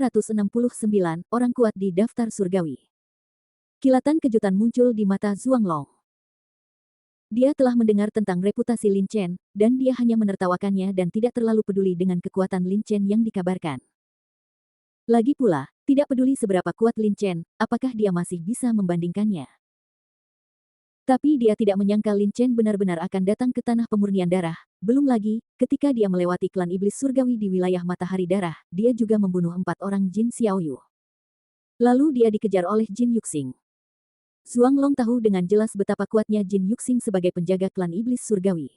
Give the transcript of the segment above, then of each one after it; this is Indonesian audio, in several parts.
469 orang kuat di daftar surgawi. Kilatan kejutan muncul di mata Zuanglong. Dia telah mendengar tentang reputasi Lin Chen, dan dia hanya menertawakannya dan tidak terlalu peduli dengan kekuatan Lin Chen yang dikabarkan. Lagi pula, tidak peduli seberapa kuat Lin Chen, apakah dia masih bisa membandingkannya. Tapi dia tidak menyangka Lin Chen benar-benar akan datang ke tanah pemurnian darah. Belum lagi, ketika dia melewati klan iblis surgawi di wilayah matahari darah, dia juga membunuh 4 orang Jin Xiaoyu. Lalu dia dikejar oleh Jin Yuxing. Zuanglong tahu dengan jelas betapa kuatnya Jin Yuxing sebagai penjaga klan iblis surgawi.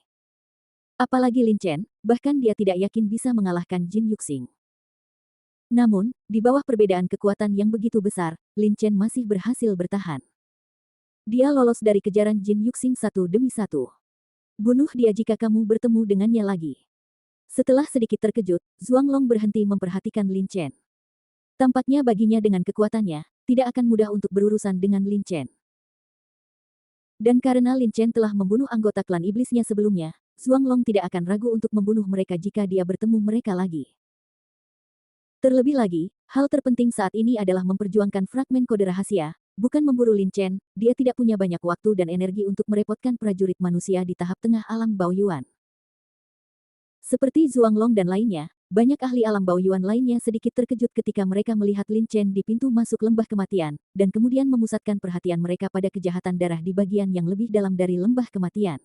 Apalagi Lin Chen, bahkan dia tidak yakin bisa mengalahkan Jin Yuxing. Namun, di bawah perbedaan kekuatan yang begitu besar, Lin Chen masih berhasil bertahan. Dia lolos dari kejaran Jin Yuxing satu demi satu. Bunuh dia jika kamu bertemu dengannya lagi. Setelah sedikit terkejut, Zuanglong berhenti memperhatikan Lin Chen. Tampaknya baginya dengan kekuatannya, tidak akan mudah untuk berurusan dengan Lin Chen. Dan karena Lin Chen telah membunuh anggota klan iblisnya sebelumnya, Zuanglong tidak akan ragu untuk membunuh mereka jika dia bertemu mereka lagi. Terlebih lagi, hal terpenting saat ini adalah memperjuangkan fragmen kode rahasia, bukan memburu Lin Chen. Dia tidak punya banyak waktu dan energi untuk merepotkan prajurit manusia di tahap tengah alam Baoyuan. Seperti Zuanglong dan lainnya, banyak ahli alam Baoyuan lainnya sedikit terkejut ketika mereka melihat Lin Chen di pintu masuk lembah kematian, dan kemudian memusatkan perhatian mereka pada kejahatan darah di bagian yang lebih dalam dari lembah kematian.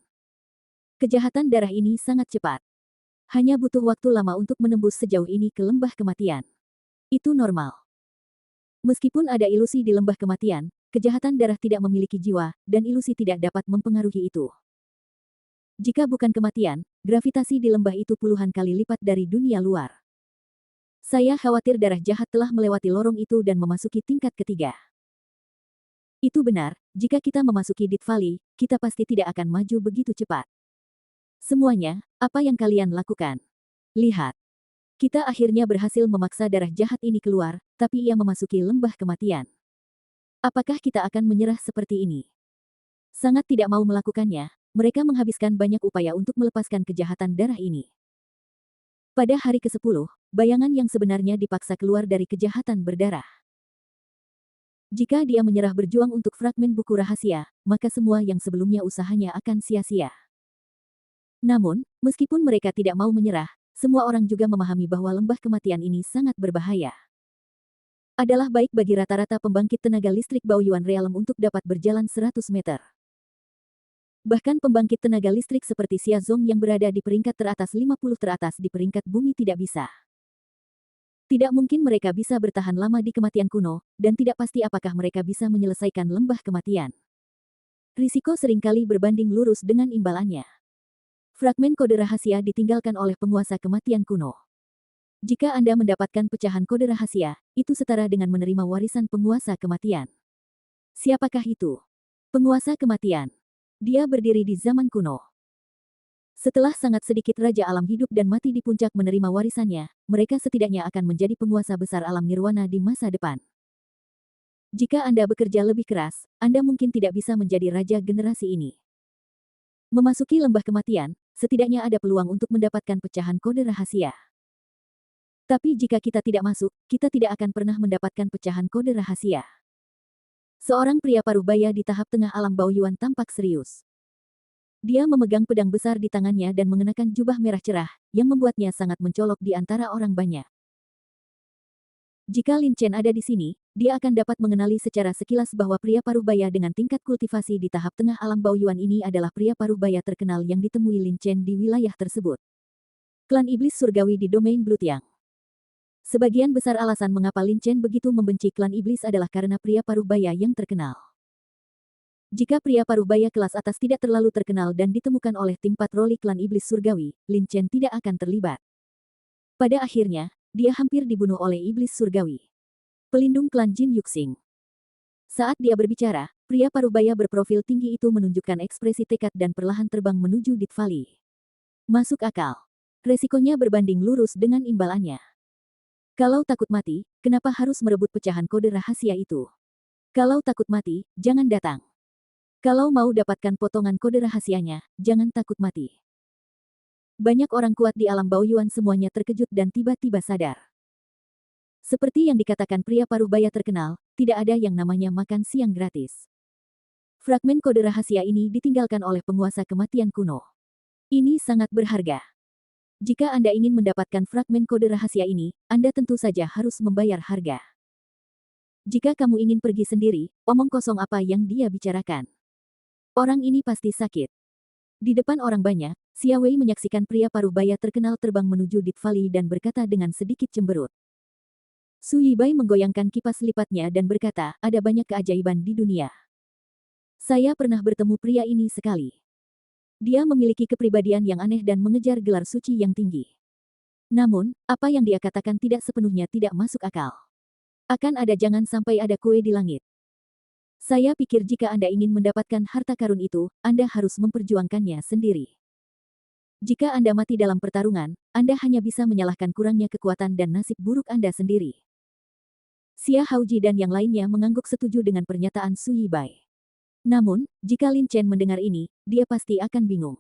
Kejahatan darah ini sangat cepat. Hanya butuh waktu lama untuk menembus sejauh ini ke lembah kematian. Itu normal. Meskipun ada ilusi di lembah kematian, kejahatan darah tidak memiliki jiwa, dan ilusi tidak dapat mempengaruhi itu. Jika bukan kematian, gravitasi di lembah itu puluhan kali lipat dari dunia luar. Saya khawatir darah jahat telah melewati lorong itu dan memasuki tingkat ketiga. Itu benar, jika kita memasuki Death Valley, kita pasti tidak akan maju begitu cepat. Semuanya, apa yang kalian lakukan? Lihat. Kita akhirnya berhasil memaksa darah jahat ini keluar, tapi ia memasuki lembah kematian. Apakah kita akan menyerah seperti ini? Sangat tidak mau melakukannya, mereka menghabiskan banyak upaya untuk melepaskan kejahatan darah ini. Pada hari ke-10, bayangan yang sebenarnya dipaksa keluar dari kejahatan berdarah. Jika dia menyerah berjuang untuk fragmen buku rahasia, maka semua yang sebelumnya usahanya akan sia-sia. Namun, meskipun mereka tidak mau menyerah, semua orang juga memahami bahwa lembah kematian ini sangat berbahaya. Adalah baik bagi rata-rata pembangkit tenaga listrik Baoyuan Realm untuk dapat berjalan 100 meter. Bahkan pembangkit tenaga listrik seperti Xia Zong yang berada di peringkat teratas 50 teratas di peringkat bumi tidak bisa. Tidak mungkin mereka bisa bertahan lama di kematian kuno, dan tidak pasti apakah mereka bisa menyelesaikan lembah kematian. Risiko seringkali berbanding lurus dengan imbalannya. Fragmen kode rahasia ditinggalkan oleh penguasa kematian kuno. Jika Anda mendapatkan pecahan kode rahasia, itu setara dengan menerima warisan penguasa kematian. Siapakah itu? Penguasa kematian. Dia berdiri di zaman kuno. Setelah sangat sedikit raja alam hidup dan mati di puncak menerima warisannya, mereka setidaknya akan menjadi penguasa besar alam nirwana di masa depan. Jika Anda bekerja lebih keras, Anda mungkin tidak bisa menjadi raja generasi ini. Memasuki lembah kematian, setidaknya ada peluang untuk mendapatkan pecahan kode rahasia. Tapi jika kita tidak masuk, kita tidak akan pernah mendapatkan pecahan kode rahasia. Seorang pria paruh baya di tahap tengah alam Baoyuan tampak serius. Dia memegang pedang besar di tangannya dan mengenakan jubah merah cerah, yang membuatnya sangat mencolok di antara orang banyak. Jika Lin Chen ada di sini, dia akan dapat mengenali secara sekilas bahwa pria paruh baya dengan tingkat kultivasi di tahap tengah alam Baoyuan ini adalah pria paruh baya terkenal yang ditemui Lin Chen di wilayah tersebut. Klan Iblis Surgawi di domain Blutiang. Sebagian besar alasan mengapa Lin Chen begitu membenci klan Iblis adalah karena pria paruh baya yang terkenal. Jika pria paruh baya kelas atas tidak terlalu terkenal dan ditemukan oleh tim patroli klan Iblis Surgawi, Lin Chen tidak akan terlibat. Pada akhirnya, dia hampir dibunuh oleh Iblis Surgawi. Pelindung klan Jin Yuxing. Saat dia berbicara, pria paruh baya berprofil tinggi itu menunjukkan ekspresi tekad dan perlahan terbang menuju Death Valley. Masuk akal. Resikonya berbanding lurus dengan imbalannya. Kalau takut mati, kenapa harus merebut pecahan kode rahasia itu? Kalau takut mati, jangan datang. Kalau mau dapatkan potongan kode rahasianya, jangan takut mati. Banyak orang kuat di alam Baoyuan semuanya terkejut dan tiba-tiba sadar. Seperti yang dikatakan pria parubaya terkenal, tidak ada yang namanya makan siang gratis. Fragmen kode rahasia ini ditinggalkan oleh penguasa kematian kuno. Ini sangat berharga. Jika Anda ingin mendapatkan fragmen kode rahasia ini, Anda tentu saja harus membayar harga. Jika kamu ingin pergi sendiri, omong kosong apa yang dia bicarakan. Orang ini pasti sakit. Di depan orang banyak, Xia Wei menyaksikan pria parubaya terkenal terbang menuju Dit Valley dan berkata dengan sedikit cemberut. Su Yibai menggoyangkan kipas lipatnya dan berkata, ada banyak keajaiban di dunia. Saya pernah bertemu pria ini sekali. Dia memiliki kepribadian yang aneh dan mengejar gelar suci yang tinggi. Namun, apa yang dia katakan tidak sepenuhnya tidak masuk akal. Akan ada jangan sampai ada kue di langit. Saya pikir jika Anda ingin mendapatkan harta karun itu, Anda harus memperjuangkannya sendiri. Jika Anda mati dalam pertarungan, Anda hanya bisa menyalahkan kurangnya kekuatan dan nasib buruk Anda sendiri. Xia Haoji dan yang lainnya mengangguk setuju dengan pernyataan Su Yibai. Namun, jika Lin Chen mendengar ini, dia pasti akan bingung.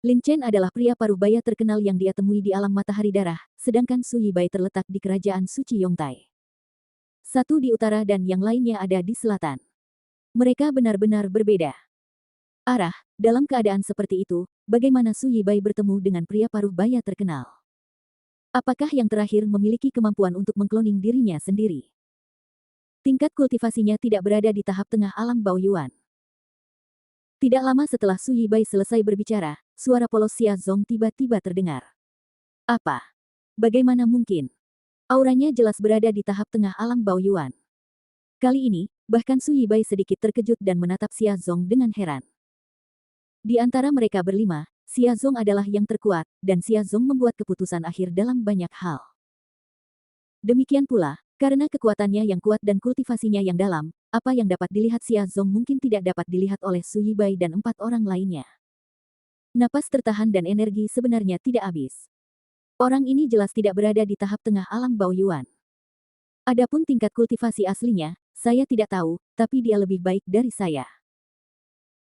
Lin Chen adalah pria parubaya terkenal yang dia temui di alam matahari darah, sedangkan Su Yibai terletak di kerajaan suci Yongtai. Satu di utara dan yang lainnya ada di selatan. Mereka benar-benar berbeda. Arah, dalam keadaan seperti itu, bagaimana Su Yibai bertemu dengan pria parubaya terkenal? Apakah yang terakhir memiliki kemampuan untuk mengkloning dirinya sendiri? Tingkat kultivasinya tidak berada di tahap tengah alam Baoyuan. Tidak lama setelah Su Yibai selesai berbicara, suara polos Xia Zong tiba-tiba terdengar. Apa? Bagaimana mungkin? Auranya jelas berada di tahap tengah alam Baoyuan. Kali ini, bahkan Su Yibai sedikit terkejut dan menatap Xia Zong dengan heran. Di antara mereka berlima, Xia Zong adalah yang terkuat, dan Xia Zong membuat keputusan akhir dalam banyak hal. Demikian pula, karena kekuatannya yang kuat dan kultivasinya yang dalam, apa yang dapat dilihat Xia Zong mungkin tidak dapat dilihat oleh Su Yibai dan 4 orang lainnya. Napas tertahan dan energi sebenarnya tidak habis. Orang ini jelas tidak berada di tahap tengah alam Baoyuan. Adapun tingkat kultivasi aslinya, saya tidak tahu, tapi dia lebih baik dari saya.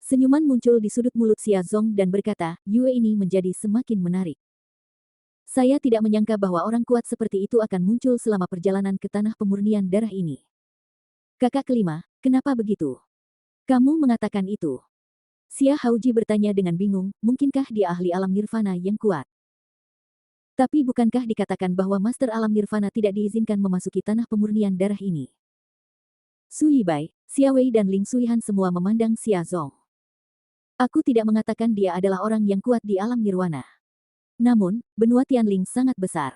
Senyuman muncul di sudut mulut Xia Zong dan berkata, Yue ini menjadi semakin menarik. Saya tidak menyangka bahwa orang kuat seperti itu akan muncul selama perjalanan ke tanah pemurnian darah ini. Kakak kelima, kenapa begitu? Kamu mengatakan itu. Xia Haoji bertanya dengan bingung, mungkinkah dia ahli alam nirvana yang kuat? Tapi bukankah dikatakan bahwa Master Alam Nirvana tidak diizinkan memasuki tanah pemurnian darah ini? Su Yibai, Xia Wei dan Ling Suihan semua memandang Xia Zong. Aku tidak mengatakan dia adalah orang yang kuat di alam nirwana. Namun, benua Tianling sangat besar.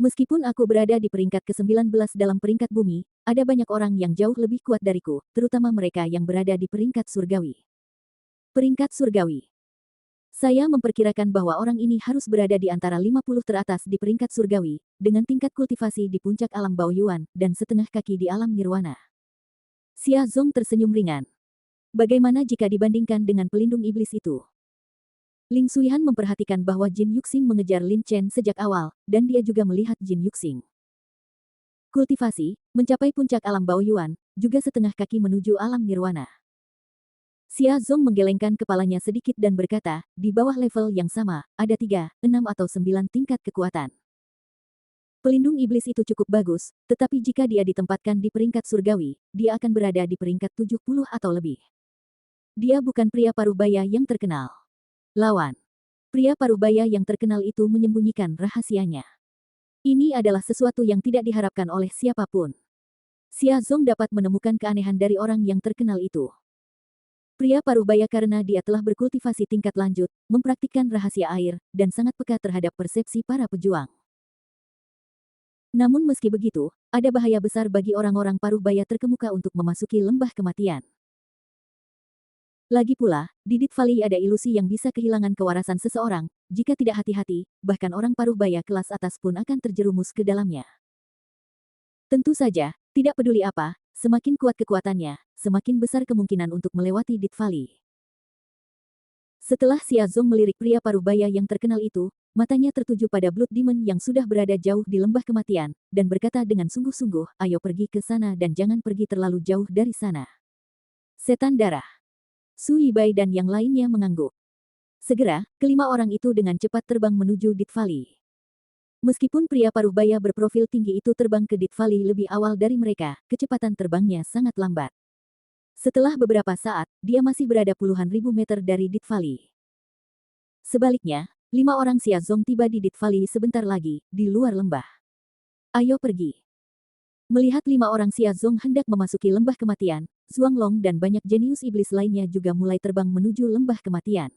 Meskipun aku berada di peringkat ke-19 dalam peringkat bumi, ada banyak orang yang jauh lebih kuat dariku, terutama mereka yang berada di peringkat surgawi. Peringkat surgawi. Saya memperkirakan bahwa orang ini harus berada di antara 50 teratas di peringkat surgawi, dengan tingkat kultivasi di puncak alam Baoyuan, dan setengah kaki di alam nirwana. Xia Zong tersenyum ringan. Bagaimana jika dibandingkan dengan pelindung iblis itu? Ling Suihan memperhatikan bahwa Jin Yuxing mengejar Lin Chen sejak awal, dan dia juga melihat Jin Yuxing. Kultivasi, mencapai puncak alam Baoyuan, juga setengah kaki menuju alam nirwana. Xia Zong menggelengkan kepalanya sedikit dan berkata, di bawah level yang sama, ada 3, 6 atau 9 tingkat kekuatan. Pelindung iblis itu cukup bagus, tetapi jika dia ditempatkan di peringkat surgawi, dia akan berada di peringkat 70 atau lebih. Dia bukan pria parubaya yang terkenal. Lawan. Pria parubaya yang terkenal itu menyembunyikan rahasianya. Ini adalah sesuatu yang tidak diharapkan oleh siapapun. Xia Zong dapat menemukan keanehan dari orang yang terkenal itu. Pria parubaya karena dia telah berkultivasi tingkat lanjut, mempraktikkan rahasia air, dan sangat peka terhadap persepsi para pejuang. Namun meski begitu, ada bahaya besar bagi orang-orang parubaya terkemuka untuk memasuki lembah kematian. Lagi pula, di Dit Valley ada ilusi yang bisa kehilangan kewarasan seseorang, jika tidak hati-hati, bahkan orang parubaya kelas atas pun akan terjerumus ke dalamnya. Tentu saja, tidak peduli apa, semakin kuat kekuatannya, semakin besar kemungkinan untuk melewati Dit Valley. Setelah Xia Zong melirik pria parubaya yang terkenal itu, matanya tertuju pada Blood Demon yang sudah berada jauh di lembah kematian, dan berkata dengan sungguh-sungguh, ayo pergi ke sana dan jangan pergi terlalu jauh dari sana. Setan darah. Su Yibai dan yang lainnya mengangguk. Segera, kelima orang itu dengan cepat terbang menuju Dit Valley. Meskipun pria paruh baya berprofil tinggi itu terbang ke Death Valley lebih awal dari mereka, kecepatan terbangnya sangat lambat. Setelah beberapa saat, dia masih berada puluhan ribu meter dari Death Valley. Sebaliknya, 5 orang Xia Zong tiba di Death Valley sebentar lagi, di luar lembah. Ayo pergi. Melihat 5 orang Xia Zong hendak memasuki lembah kematian, Zhuang Long dan banyak jenius iblis lainnya juga mulai terbang menuju lembah kematian.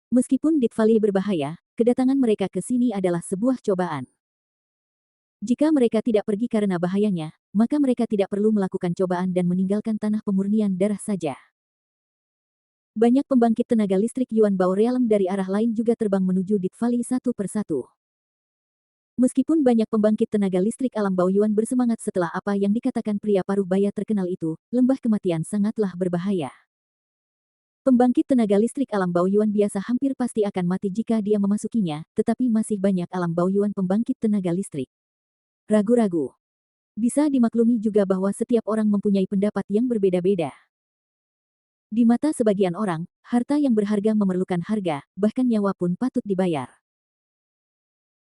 Meskipun Death Valley berbahaya, kedatangan mereka ke sini adalah sebuah cobaan. Jika mereka tidak pergi karena bahayanya, maka mereka tidak perlu melakukan cobaan dan meninggalkan tanah pemurnian darah saja. Banyak pembangkit tenaga listrik Yuan Bao Realm dari arah lain juga terbang menuju Death Valley satu persatu. Meskipun banyak pembangkit tenaga listrik alam Bao Yuan bersemangat setelah apa yang dikatakan pria paruh baya terkenal itu, lembah kematian sangatlah berbahaya. Pembangkit tenaga listrik alam Bao Yuan biasa hampir pasti akan mati jika dia memasukinya, tetapi masih banyak alam Bao Yuan pembangkit tenaga listrik. Ragu-ragu. Bisa dimaklumi juga bahwa setiap orang mempunyai pendapat yang berbeda-beda. Di mata sebagian orang, harta yang berharga memerlukan harga, bahkan nyawa pun patut dibayar.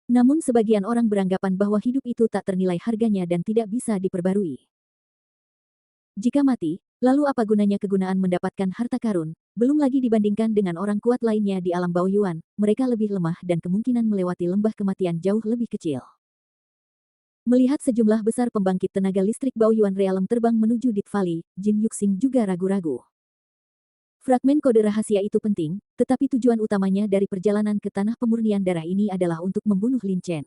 Namun sebagian orang beranggapan bahwa hidup itu tak ternilai harganya dan tidak bisa diperbarui. Jika mati, lalu apa gunanya kegunaan mendapatkan harta karun, belum lagi dibandingkan dengan orang kuat lainnya di alam Bao Yuan, mereka lebih lemah dan kemungkinan melewati lembah kematian jauh lebih kecil. Melihat sejumlah besar pembangkit tenaga listrik Bao Yuan Realm terbang menuju Death Valley, Jin Yuxing juga ragu-ragu. Fragmen kode rahasia itu penting, tetapi tujuan utamanya dari perjalanan ke tanah pemurnian darah ini adalah untuk membunuh Lin Chen.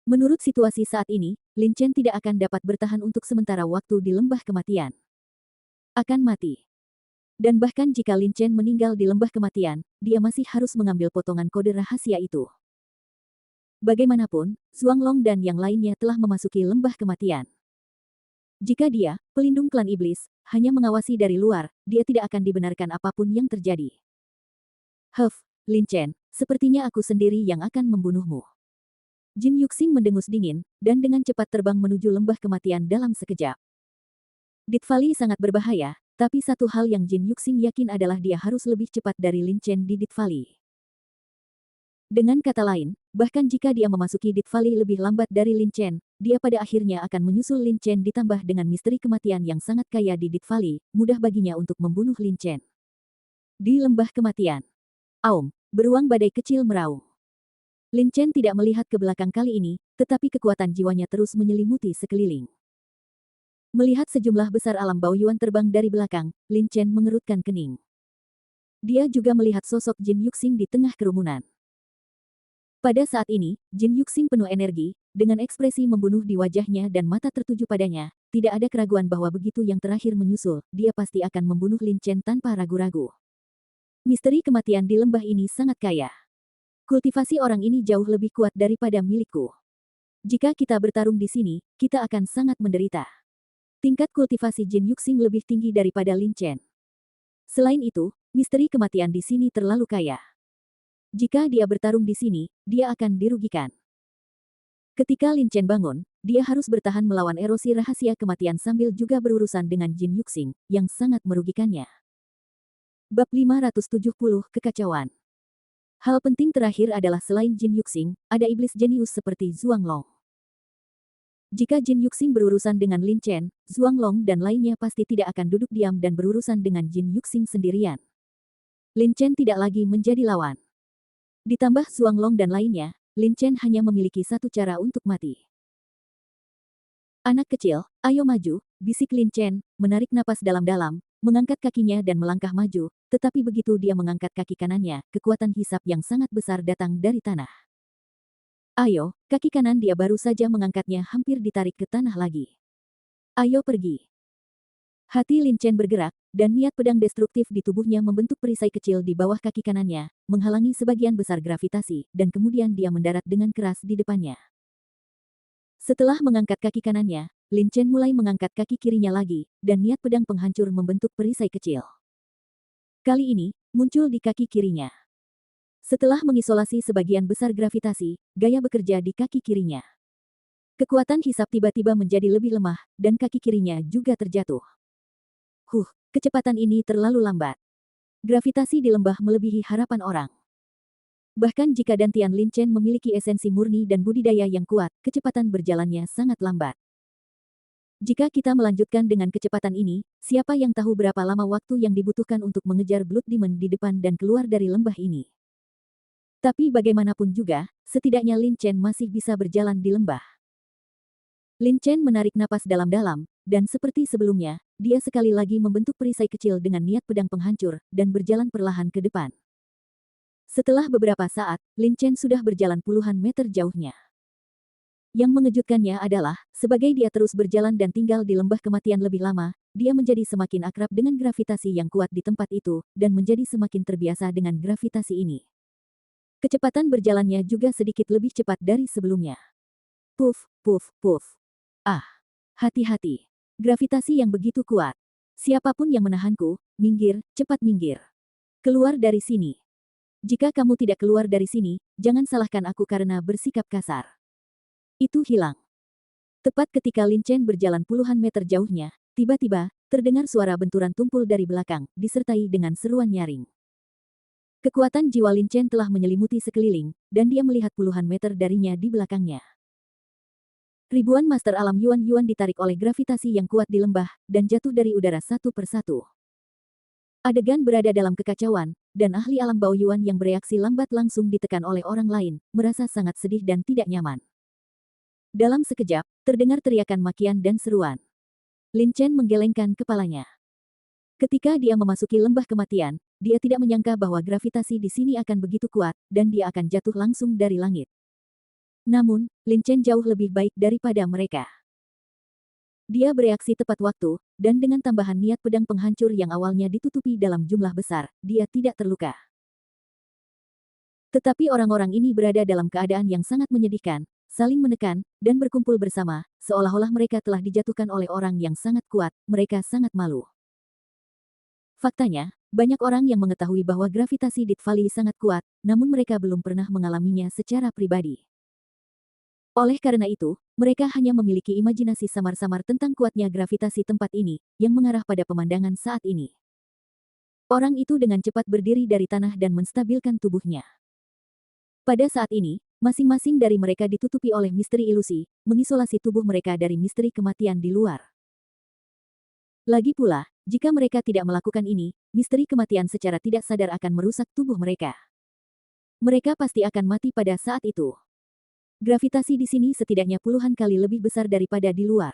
Menurut situasi saat ini, Lin Chen tidak akan dapat bertahan untuk sementara waktu di lembah kematian. Akan mati. Dan bahkan jika Lin Chen meninggal di lembah kematian, dia masih harus mengambil potongan kode rahasia itu. Bagaimanapun, Zhuang Long dan yang lainnya telah memasuki lembah kematian. Jika dia, pelindung klan iblis, hanya mengawasi dari luar, dia tidak akan dibenarkan apapun yang terjadi. Lin Chen, sepertinya aku sendiri yang akan membunuhmu. Jin Yuxing mendengus dingin, dan dengan cepat terbang menuju lembah kematian dalam sekejap. Death Valley sangat berbahaya, tapi satu hal yang Jin Yuxing yakin adalah dia harus lebih cepat dari Lin Chen di Death Valley. Dengan kata lain, bahkan jika dia memasuki Death Valley lebih lambat dari Lin Chen, dia pada akhirnya akan menyusul Lin Chen ditambah dengan misteri kematian yang sangat kaya di Death Valley, mudah baginya untuk membunuh Lin Chen. Di lembah kematian. Aum, beruang badai kecil meraung. Lin Chen tidak melihat ke belakang kali ini, tetapi kekuatan jiwanya terus menyelimuti sekeliling. Melihat sejumlah besar alam Bao Yuan terbang dari belakang, Lin Chen mengerutkan kening. Dia juga melihat sosok Jin Yuxing di tengah kerumunan. Pada saat ini, Jin Yuxing penuh energi, dengan ekspresi membunuh di wajahnya dan mata tertuju padanya, tidak ada keraguan bahwa begitu yang terakhir menyusul, dia pasti akan membunuh Lin Chen tanpa ragu-ragu. Misteri kematian di lembah ini sangat kaya. Kultivasi orang ini jauh lebih kuat daripada milikku. Jika kita bertarung di sini, kita akan sangat menderita. Tingkat kultivasi Jin Yuxing lebih tinggi daripada Lin Chen. Selain itu, misteri kematian di sini terlalu kaya. Jika dia bertarung di sini, dia akan dirugikan. Ketika Lin Chen bangun, dia harus bertahan melawan erosi rahasia kematian sambil juga berurusan dengan Jin Yuxing, yang sangat merugikannya. Bab 570 Kekacauan. Hal penting terakhir adalah selain Jin Yuxing, ada iblis jenius seperti Zhuang Long. Jika Jin Yuxing berurusan dengan Lin Chen, Zhuang Long dan lainnya pasti tidak akan duduk diam dan berurusan dengan Jin Yuxing sendirian. Lin Chen tidak lagi menjadi lawan. Ditambah Zhuang Long dan lainnya, Lin Chen hanya memiliki satu cara untuk mati. Anak kecil, ayo maju, bisik Lin Chen, menarik napas dalam-dalam, mengangkat kakinya dan melangkah maju, tetapi begitu dia mengangkat kaki kanannya, kekuatan hisap yang sangat besar datang dari tanah. Ayo, kaki kanan dia baru saja mengangkatnya hampir ditarik ke tanah lagi. Ayo pergi. Hati Lin Chen bergerak, dan niat pedang destruktif di tubuhnya membentuk perisai kecil di bawah kaki kanannya, menghalangi sebagian besar gravitasi, dan kemudian dia mendarat dengan keras di depannya. Setelah mengangkat kaki kanannya, Lin Chen mulai mengangkat kaki kirinya lagi, dan niat pedang penghancur membentuk perisai kecil. Kali ini, muncul di kaki kirinya. Setelah mengisolasi sebagian besar gravitasi, gaya bekerja di kaki kirinya. Kekuatan hisap tiba-tiba menjadi lebih lemah, dan kaki kirinya juga terjatuh. Kecepatan ini terlalu lambat. Gravitasi di lembah melebihi harapan orang. Bahkan jika Dantian Lin Chen memiliki esensi murni dan budidaya yang kuat, kecepatan berjalannya sangat lambat. Jika kita melanjutkan dengan kecepatan ini, siapa yang tahu berapa lama waktu yang dibutuhkan untuk mengejar Blood Demon di depan dan keluar dari lembah ini. Tapi bagaimanapun juga, setidaknya Lin Chen masih bisa berjalan di lembah. Lin Chen menarik napas dalam-dalam, dan seperti sebelumnya, dia sekali lagi membentuk perisai kecil dengan niat pedang penghancur, dan berjalan perlahan ke depan. Setelah beberapa saat, Lin Chen sudah berjalan puluhan meter jauhnya. Yang mengejutkannya adalah, sebagai dia terus berjalan dan tinggal di lembah kematian lebih lama, dia menjadi semakin akrab dengan gravitasi yang kuat di tempat itu, dan menjadi semakin terbiasa dengan gravitasi ini. Kecepatan berjalannya juga sedikit lebih cepat dari sebelumnya. Puff, puff, puff. Ah, hati-hati. Gravitasi yang begitu kuat. Siapapun yang menahanku, minggir, cepat minggir. Keluar dari sini. Jika kamu tidak keluar dari sini, jangan salahkan aku karena bersikap kasar. Itu hilang. Tepat ketika Lin Chen berjalan puluhan meter jauhnya, tiba-tiba, terdengar suara benturan tumpul dari belakang, disertai dengan seruan nyaring. Kekuatan jiwa Lin Chen telah menyelimuti sekeliling, dan dia melihat puluhan meter darinya di belakangnya. Ribuan master alam Yuan-Yuan ditarik oleh gravitasi yang kuat di lembah, dan jatuh dari udara satu persatu. Adegan berada dalam kekacauan, dan ahli alam Bao Yuan yang bereaksi lambat langsung ditekan oleh orang lain, merasa sangat sedih dan tidak nyaman. Dalam sekejap, terdengar teriakan makian dan seruan. Lin Chen menggelengkan kepalanya. Ketika dia memasuki lembah kematian, dia tidak menyangka bahwa gravitasi di sini akan begitu kuat, dan dia akan jatuh langsung dari langit. Namun, Lin Chen jauh lebih baik daripada mereka. Dia bereaksi tepat waktu, dan dengan tambahan niat pedang penghancur yang awalnya ditutupi dalam jumlah besar, dia tidak terluka. Tetapi orang-orang ini berada dalam keadaan yang sangat menyedihkan, saling menekan, dan berkumpul bersama, seolah-olah mereka telah dijatuhkan oleh orang yang sangat kuat, mereka sangat malu. Faktanya, banyak orang yang mengetahui bahwa gravitasi Death Valley sangat kuat, namun mereka belum pernah mengalaminya secara pribadi. Oleh karena itu, mereka hanya memiliki imajinasi samar-samar tentang kuatnya gravitasi tempat ini, yang mengarah pada pemandangan saat ini. Orang itu dengan cepat berdiri dari tanah dan menstabilkan tubuhnya. Pada saat ini, masing-masing dari mereka ditutupi oleh misteri ilusi, mengisolasi tubuh mereka dari misteri kematian di luar. Lagi pula, jika mereka tidak melakukan ini, misteri kematian secara tidak sadar akan merusak tubuh mereka. Mereka pasti akan mati pada saat itu. Gravitasi di sini setidaknya puluhan kali lebih besar daripada di luar.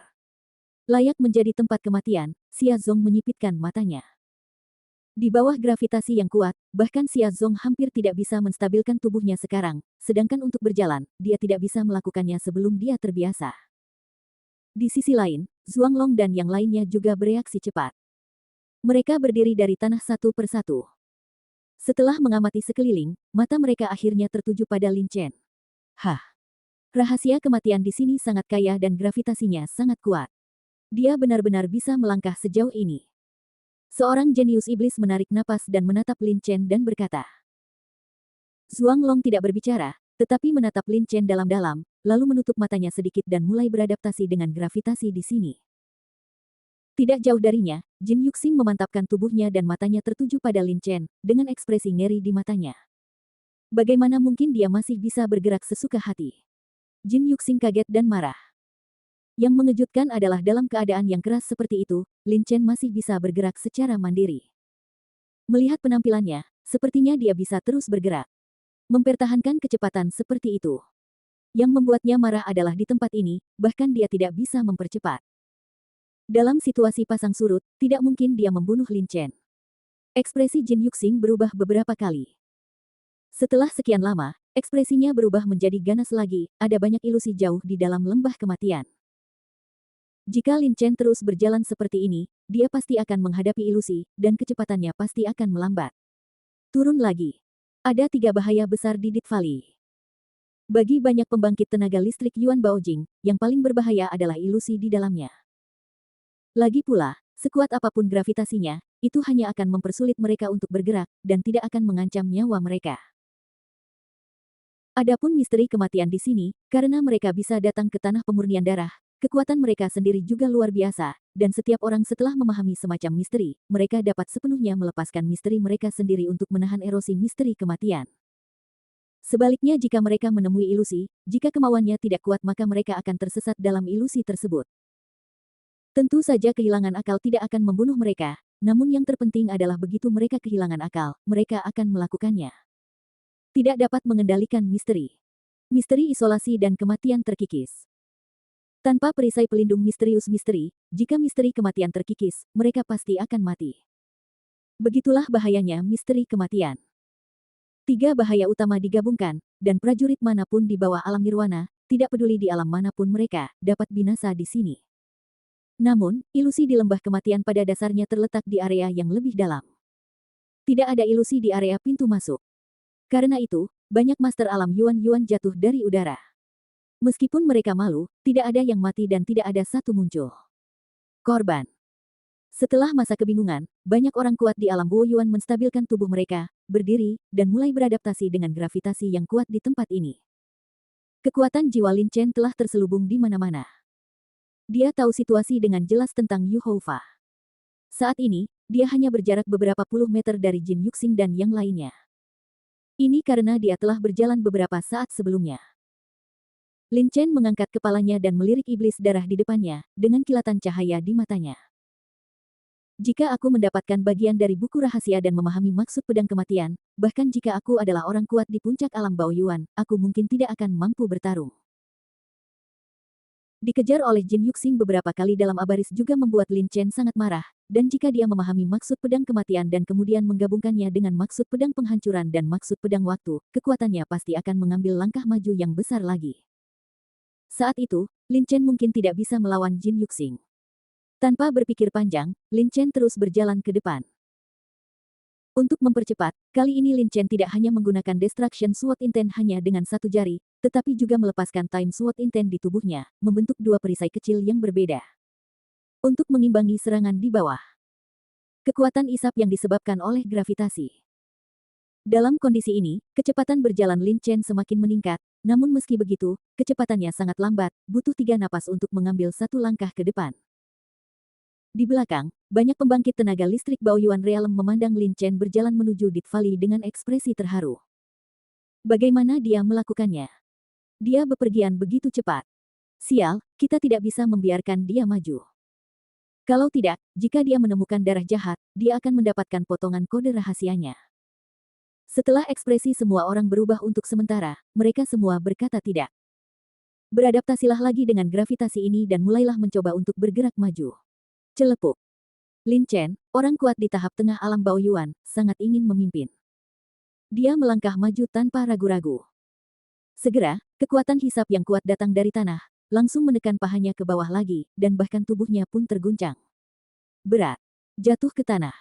Layak menjadi tempat kematian, Xia Zong menyipitkan matanya. Di bawah gravitasi yang kuat, bahkan Xia Zong hampir tidak bisa menstabilkan tubuhnya sekarang, sedangkan untuk berjalan, dia tidak bisa melakukannya sebelum dia terbiasa. Di sisi lain, Zhuanglong dan yang lainnya juga bereaksi cepat. Mereka berdiri dari tanah satu persatu. Setelah mengamati sekeliling, mata mereka akhirnya tertuju pada Lin Chen. Hah! Rahasia kematian di sini sangat kaya dan gravitasinya sangat kuat. Dia benar-benar bisa melangkah sejauh ini. Seorang jenius iblis menarik napas dan menatap Lin Chen dan berkata. Zhuanglong tidak berbicara, tetapi menatap Lin Chen dalam-dalam, lalu menutup matanya sedikit dan mulai beradaptasi dengan gravitasi di sini. Tidak jauh darinya, Jin Yuxing memantapkan tubuhnya dan matanya tertuju pada Lin Chen, dengan ekspresi ngeri di matanya. Bagaimana mungkin dia masih bisa bergerak sesuka hati? Jin Yuxing kaget dan marah. Yang mengejutkan adalah dalam keadaan yang keras seperti itu, Lin Chen masih bisa bergerak secara mandiri. Melihat penampilannya, sepertinya dia bisa terus bergerak. Mempertahankan kecepatan seperti itu. Yang membuatnya marah adalah di tempat ini, bahkan dia tidak bisa mempercepat. Dalam situasi pasang surut, tidak mungkin dia membunuh Lin Chen. Ekspresi Jin Yuxing berubah beberapa kali. Setelah sekian lama, ekspresinya berubah menjadi ganas lagi, ada banyak ilusi jauh di dalam lembah kematian. Jika Lin Chen terus berjalan seperti ini, dia pasti akan menghadapi ilusi, dan kecepatannya pasti akan melambat. Turun lagi. Ada 3 bahaya besar di Death Valley. Bagi banyak pembangkit tenaga listrik Yuan Baojing, yang paling berbahaya adalah ilusi di dalamnya. Lagi pula, sekuat apapun gravitasinya, itu hanya akan mempersulit mereka untuk bergerak, dan tidak akan mengancam nyawa mereka. Adapun misteri kematian di sini, karena mereka bisa datang ke tanah pemurnian darah, kekuatan mereka sendiri juga luar biasa, dan setiap orang setelah memahami semacam misteri, mereka dapat sepenuhnya melepaskan misteri mereka sendiri untuk menahan erosi misteri kematian. Sebaliknya jika mereka menemui ilusi, jika kemauannya tidak kuat maka mereka akan tersesat dalam ilusi tersebut. Tentu saja kehilangan akal tidak akan membunuh mereka, namun yang terpenting adalah begitu mereka kehilangan akal, mereka akan melakukannya. Tidak dapat mengendalikan misteri. Misteri isolasi dan kematian terkikis. Tanpa perisai pelindung misterius misteri, jika misteri kematian terkikis, mereka pasti akan mati. Begitulah bahayanya misteri kematian. 3 bahaya utama digabungkan, dan prajurit manapun di bawah alam nirwana, tidak peduli di alam manapun mereka, dapat binasa di sini. Namun, ilusi di lembah kematian pada dasarnya terletak di area yang lebih dalam. Tidak ada ilusi di area pintu masuk. Karena itu, banyak master alam Yuan jatuh dari udara. Meskipun mereka malu, tidak ada yang mati dan tidak ada satu muncul korban. Setelah masa kebingungan, banyak orang kuat di alam Bo Yuan menstabilkan tubuh mereka, berdiri, dan mulai beradaptasi dengan gravitasi yang kuat di tempat ini. Kekuatan jiwa Lin Chen telah terselubung di mana-mana. Dia tahu situasi dengan jelas tentang Yu Houfa. Saat ini, dia hanya berjarak beberapa puluh meter dari Jin Yuxing dan yang lainnya. Ini karena dia telah berjalan beberapa saat sebelumnya. Lin Chen mengangkat kepalanya dan melirik iblis darah di depannya, dengan kilatan cahaya di matanya. Jika aku mendapatkan bagian dari buku rahasia dan memahami maksud pedang kematian, bahkan jika aku adalah orang kuat di puncak alam Baoyuan, aku mungkin tidak akan mampu bertarung. Dikejar oleh Jin Yuxing beberapa kali dalam abaris juga membuat Lin Chen sangat marah, dan jika dia memahami maksud pedang kematian dan kemudian menggabungkannya dengan maksud pedang penghancuran dan maksud pedang waktu, kekuatannya pasti akan mengambil langkah maju yang besar lagi. Saat itu, Lin Chen mungkin tidak bisa melawan Jin Yuxing. Tanpa berpikir panjang, Lin Chen terus berjalan ke depan. Untuk mempercepat, kali ini Lin Chen tidak hanya menggunakan Destruction Sword Intent hanya dengan satu jari, tetapi juga melepaskan Time Sword Intent di tubuhnya, membentuk 2 perisai kecil yang berbeda. Untuk mengimbangi serangan di bawah. Kekuatan isap yang disebabkan oleh gravitasi. Dalam kondisi ini, kecepatan berjalan Lin Chen semakin meningkat, namun meski begitu, kecepatannya sangat lambat, butuh 3 napas untuk mengambil 1 langkah ke depan. Di belakang, banyak pembangkit tenaga listrik Baoyuan Realm memandang Lin Chen berjalan menuju Dit Valley dengan ekspresi terharu. Bagaimana dia melakukannya? Dia bepergian begitu cepat. Sial, kita tidak bisa membiarkan dia maju. Kalau tidak, jika dia menemukan darah jahat, dia akan mendapatkan potongan kode rahasianya. Setelah ekspresi semua orang berubah untuk sementara, mereka semua berkata tidak. Beradaptasilah lagi dengan gravitasi ini dan mulailah mencoba untuk bergerak maju. Celepuk. Lin Chen, orang kuat di tahap tengah alam Baoyuan, sangat ingin memimpin. Dia melangkah maju tanpa ragu-ragu. Segera, kekuatan hisap yang kuat datang dari tanah, langsung menekan pahanya ke bawah lagi, dan bahkan tubuhnya pun terguncang. Berat. Jatuh ke tanah.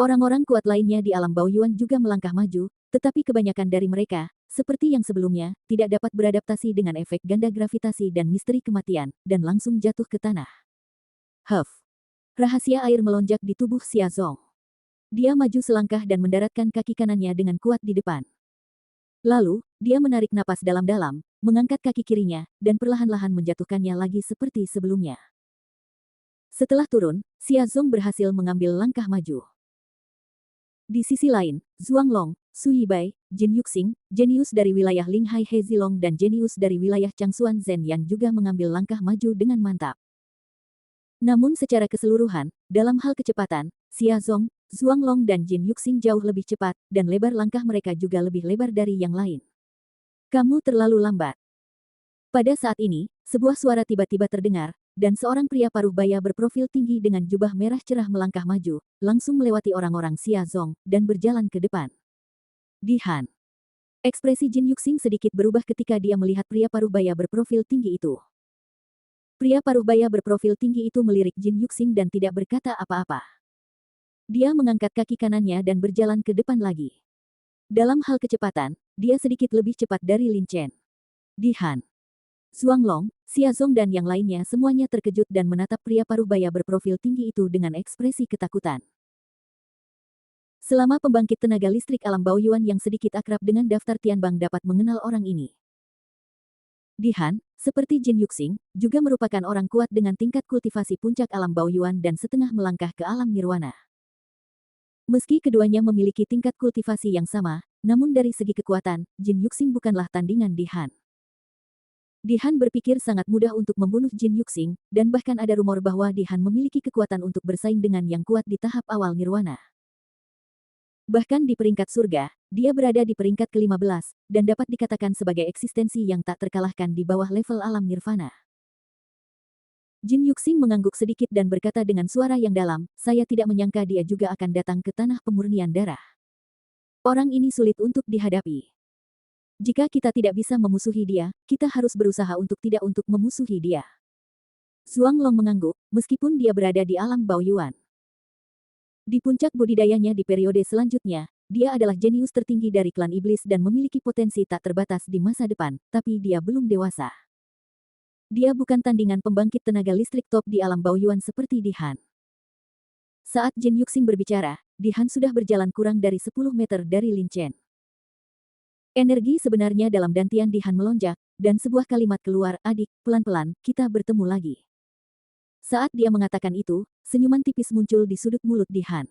Orang-orang kuat lainnya di alam Baoyuan juga melangkah maju, tetapi kebanyakan dari mereka, seperti yang sebelumnya, tidak dapat beradaptasi dengan efek ganda gravitasi dan misteri kematian, dan langsung jatuh ke tanah. Huff. Rahasia air melonjak di tubuh Xia Zong. Dia maju selangkah dan mendaratkan kaki kanannya dengan kuat di depan. Lalu, dia menarik napas dalam-dalam, mengangkat kaki kirinya, dan perlahan-lahan menjatuhkannya lagi seperti sebelumnya. Setelah turun, Xia Zong berhasil mengambil langkah maju. Di sisi lain, Zhuang Long, Su Yibai, Jin Yuxing, jenius dari wilayah Linghai Hezilong dan jenius dari wilayah Changsuan Zhen yang juga mengambil langkah maju dengan mantap. Namun secara keseluruhan, dalam hal kecepatan, Xia Zong, Zhuang Long dan Jin Yuxing jauh lebih cepat, dan lebar langkah mereka juga lebih lebar dari yang lain. Kamu terlalu lambat. Pada saat ini, sebuah suara tiba-tiba terdengar, dan seorang pria paruh baya berprofil tinggi dengan jubah merah cerah melangkah maju, langsung melewati orang-orang Xia Zong, dan berjalan ke depan. Dihan. Ekspresi Jin Yuxing sedikit berubah ketika dia melihat pria paruh baya berprofil tinggi itu. Pria paruh baya berprofil tinggi itu melirik Jin Yuxing dan tidak berkata apa-apa. Dia mengangkat kaki kanannya dan berjalan ke depan lagi. Dalam hal kecepatan, dia sedikit lebih cepat dari Lin Chen. Dihan. Zhuang Long, Xia Zong dan yang lainnya semuanya terkejut dan menatap pria paruh baya berprofil tinggi itu dengan ekspresi ketakutan. Selama pembangkit tenaga listrik alam Baoyuan yang sedikit akrab dengan daftar Tianbang dapat mengenal orang ini. Dihan, seperti Jin Yuxing, juga merupakan orang kuat dengan tingkat kultivasi puncak alam Baoyuan dan setengah melangkah ke alam nirwana. Meski keduanya memiliki tingkat kultivasi yang sama, namun dari segi kekuatan, Jin Yuxing bukanlah tandingan Di Han. Di Han berpikir sangat mudah untuk membunuh Jin Yuxing, dan bahkan ada rumor bahwa Di Han memiliki kekuatan untuk bersaing dengan yang kuat di tahap awal nirwana. Bahkan di peringkat surga, dia berada di peringkat ke-15, dan dapat dikatakan sebagai eksistensi yang tak terkalahkan di bawah level alam nirvana. Jin Yuxing mengangguk sedikit dan berkata dengan suara yang dalam, saya tidak menyangka dia juga akan datang ke tanah pemurnian darah. Orang ini sulit untuk dihadapi. Jika kita tidak bisa memusuhi dia, kita harus berusaha untuk tidak memusuhi dia. Zhuang Long mengangguk, meskipun dia berada di alam Baoyuan. Di puncak budidayanya di periode selanjutnya, dia adalah jenius tertinggi dari klan iblis dan memiliki potensi tak terbatas di masa depan, tapi dia belum dewasa. Dia bukan tandingan pembangkit tenaga listrik top di alam Baoyuan seperti Di Han. Saat Jin Yuxing berbicara, Di Han sudah berjalan kurang dari 10 meter dari Lin Chen. Energi sebenarnya dalam dantian Di Han melonjak, dan sebuah kalimat keluar, adik, pelan-pelan, kita bertemu lagi. Saat dia mengatakan itu, senyuman tipis muncul di sudut mulut Di Han.